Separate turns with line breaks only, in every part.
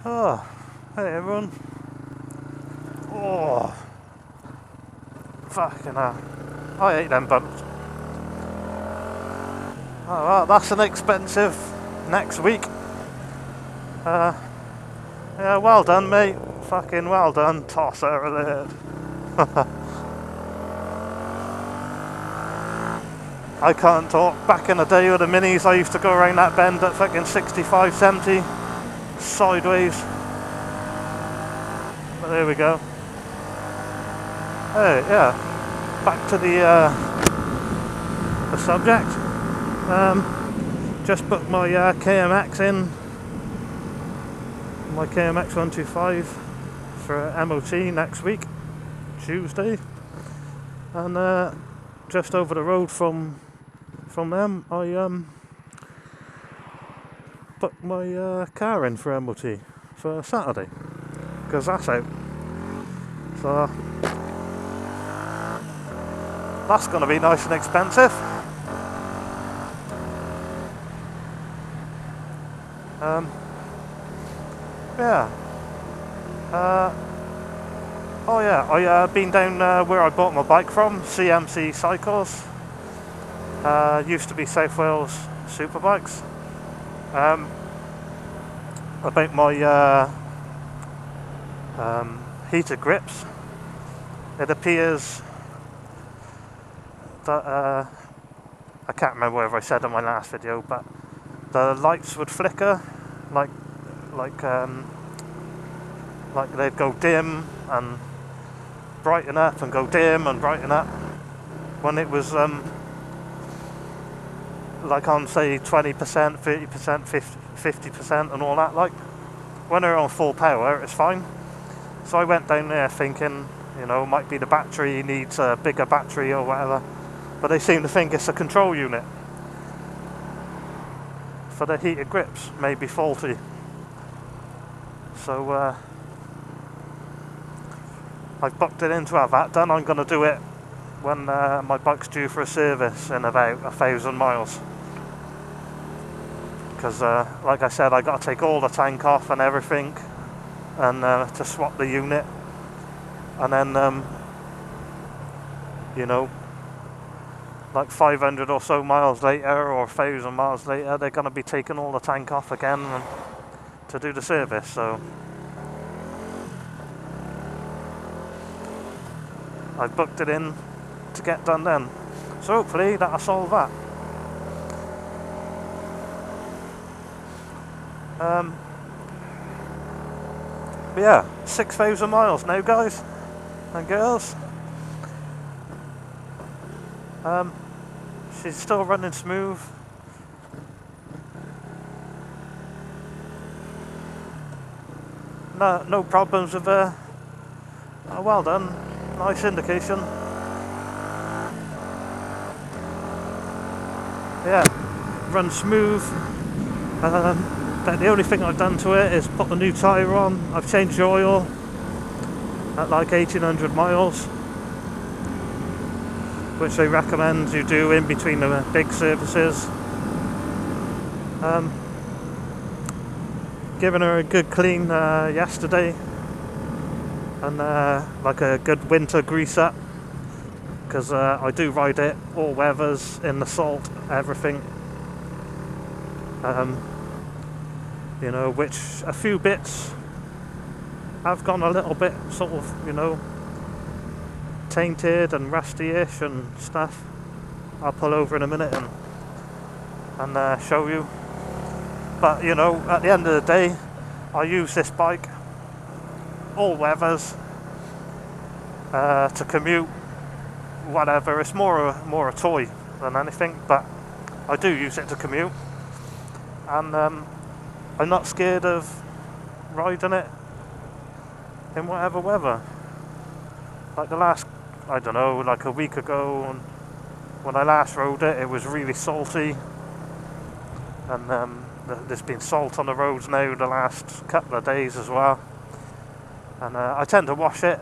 Oh, hey everyone. Oh, fucking hell. I hate them bumps. Oh, well, that's an expensive next week. Yeah, well done, mate. Fucking well done. Toss over the head. I can't talk. Back in the day with the minis, I used to go around that bend at fucking 65, 70. Sideways. But there we go. Hey, yeah. Back to the subject. Just booked my KMX in. My KMX 125 for MOT next week, Tuesday. And just over the road from them, I booked my car in for MOT for Saturday, because that's out. So that's going to be nice and expensive. Yeah. Oh yeah, I been down where I bought my bike from, CMC Cycles. Used to be South Wales Superbikes. About my heated grips. It appears that I can't remember whether I said in my last video, but the lights would flicker like they'd go dim and brighten up and go dim and brighten up when it was like on say 20%, 30%, 50% and all that. Like when they're on full power it's fine. So I went down there thinking, you know, might be the battery needs a bigger battery or whatever, but they seem to think it's a control unit for the heated grips may be faulty. So I've booked it in to have that done. I'm going to do it when my bike's due for a service in about 1,000 miles. Because like I said, I got to take all the tank off and everything, and to swap the unit, and then you know, like 500 or so miles later or 1,000 miles later, they're going to be taking all the tank off again and to do the service. So I booked it in to get done then. So hopefully that'll solve that. But yeah, 6,000 miles now, guys and girls. She's still running smooth. No problems with her. Oh, well done. Nice indication. Yeah, runs smooth. But the only thing I've done to it is put a new tyre on. I've changed the oil at like 1,800 miles, which they recommend you do in between the big services. Giving her a good clean yesterday, and like a good winter grease up, because I do ride it all weathers, in the salt, everything. You know, which a few bits have gone a little bit sort of, you know, tainted and rusty-ish and stuff. I'll pull over in a minute and show you. But you know, at the end of the day, I use this bike all weathers to commute, whatever. It's more a toy than anything, but I do use it to commute, and I'm not scared of riding it in whatever weather. Like the last, I don't know, like a week ago, and when I last rode it, it was really salty, and there's been salt on the roads now the last couple of days as well. And I tend to wash it,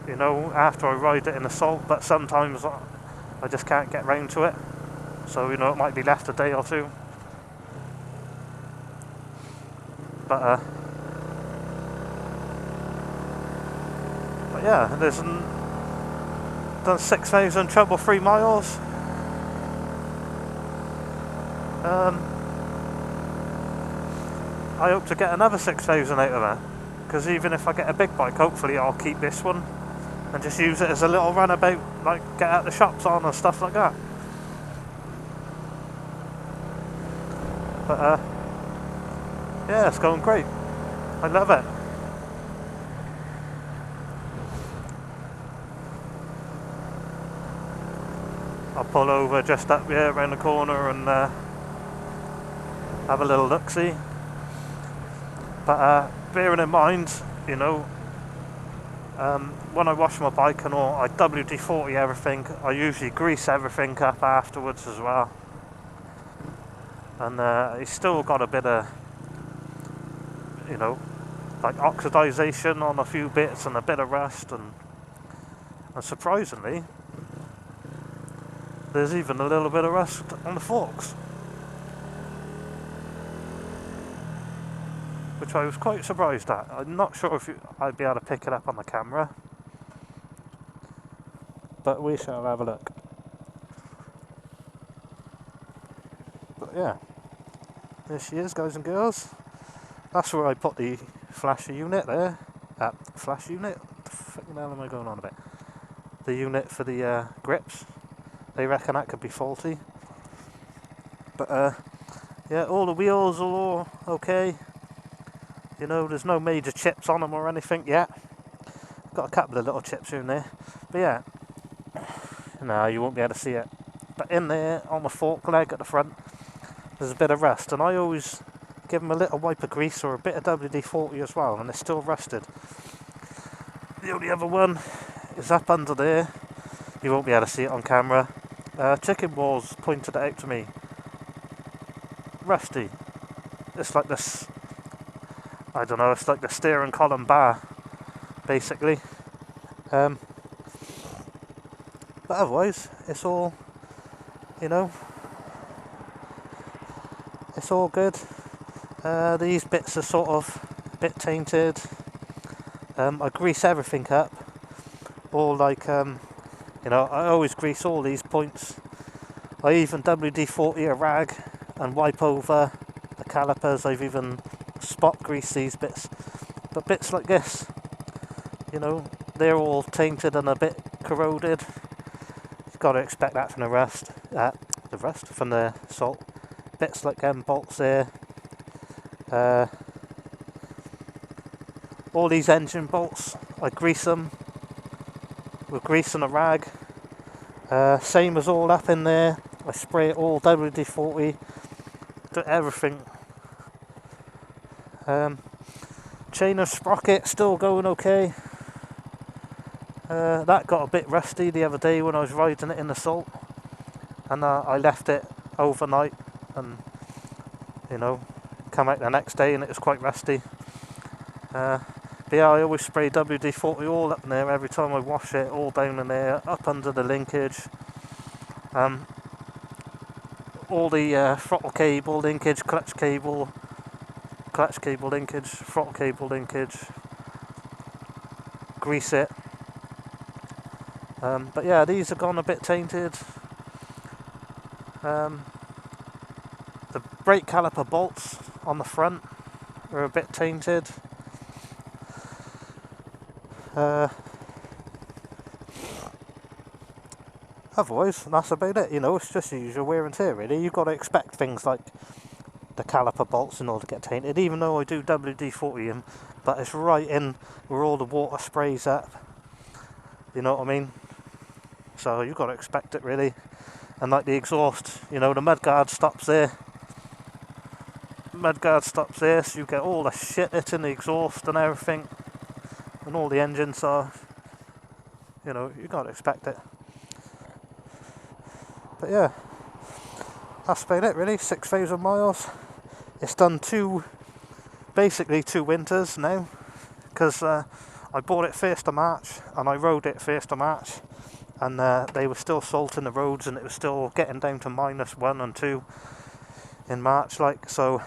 you know, after I ride it in the salt, but sometimes I just can't get round to it. So, you know, it might be left a day or two. But But yeah, there's done 6,000 trouble-free miles. I hope to get another 6,000 out of that, because even if I get a big bike, hopefully I'll keep this one and just use it as a little runabout, like get out the shops on and stuff like that. But yeah, it's going great. I love it. I'll pull over just up here around the corner and have a little look-see. But bearing in mind, you know, when I wash my bike and all, I WD-40 everything. I usually grease everything up afterwards as well. And it's still got a bit of, you know, like oxidization on a few bits and a bit of rust, and surprisingly, there's even a little bit of rust on the forks, which I was quite surprised at. I'm not sure if I'd be able to pick it up on the camera, but we shall have a look. But yeah, there she is, guys and girls. That's where I put the flasher unit there. Flash unit? What the fucking hell am I going on about? The unit for the grips. They reckon that could be faulty. But yeah, all the wheels are all okay. You know, there's no major chips on them or anything yet. Got a couple of little chips here and there. But yeah, no, you won't be able to see it. But in there, on the fork leg at the front, there's a bit of rust. And I always give them a little wipe of grease or a bit of WD-40 as well, and it's still rusted. The only other one is up under there. You won't be able to see it on camera. Chicken Balls pointed it out to me. Rusty. It's like this, I don't know, it's like the steering column bar, basically. But otherwise, it's all, you know, it's all good. These bits are sort of a bit tainted. I grease everything up. All like, you know, I always grease all these points. I even WD-40 a rag and wipe over the calipers. I've even spot greased these bits. But bits like this, you know, they're all tainted and a bit corroded. You've got to expect that from the rust. From the salt. Bits like bolts there. All these engine bolts, I grease them with grease and a rag. Same as all up in there. I spray it all WD-40, do everything. Chain of sprocket still going okay. That got a bit rusty the other day when I was riding it in the salt, and I left it overnight, and you know, come out the next day and it was quite rusty. But yeah, I always spray WD-40 all up in there every time I wash it, all down in there, up under the linkage. All the throttle cable linkage, clutch cable linkage, throttle cable linkage, grease it. But yeah, these have gone a bit tainted. The brake caliper bolts on the front are a bit tainted. Otherwise, that's about it. You know, it's just the usual wear and tear, really. You've got to expect things like the caliper bolts in order to get tainted, even though I do WD-40 them, but it's right in where all the water sprays up. You know what I mean? So you've got to expect it, really. And like the exhaust, you know, the mudguard stops there. Mudguard stops there, so you get all the shit hitting the exhaust and everything, and all the engines are, you know, you've got to expect it. But yeah, that's about it, really. 6,000 miles. It's done basically two winters now, because I bought it 1st of March and I rode it 1st of March, and they were still salting the roads and it was still getting down to -1 and 2 in March, like, so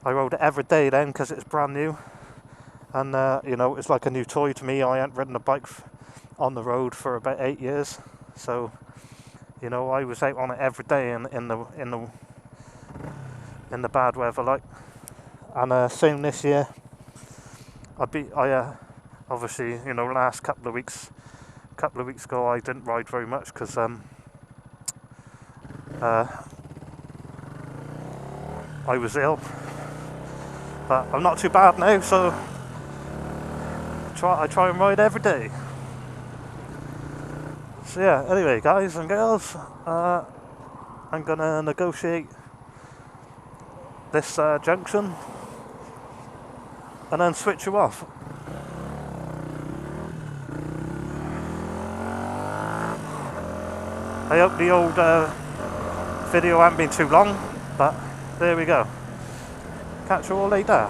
I rode it every day then because it's brand new. and you know, it's like a new toy to me. I hadn't ridden a bike on the road for about 8 years, so you know, I was out on it every day in the bad weather, like. And same this year. I obviously, you know, last couple of weeks ago, I didn't ride very much because I was ill, but I'm not too bad now, so I try and ride every day. So yeah, anyway, guys and girls, I'm gonna negotiate this junction and then switch you off. I hope the old video hasn't been too long, but there we go. Catch you all later.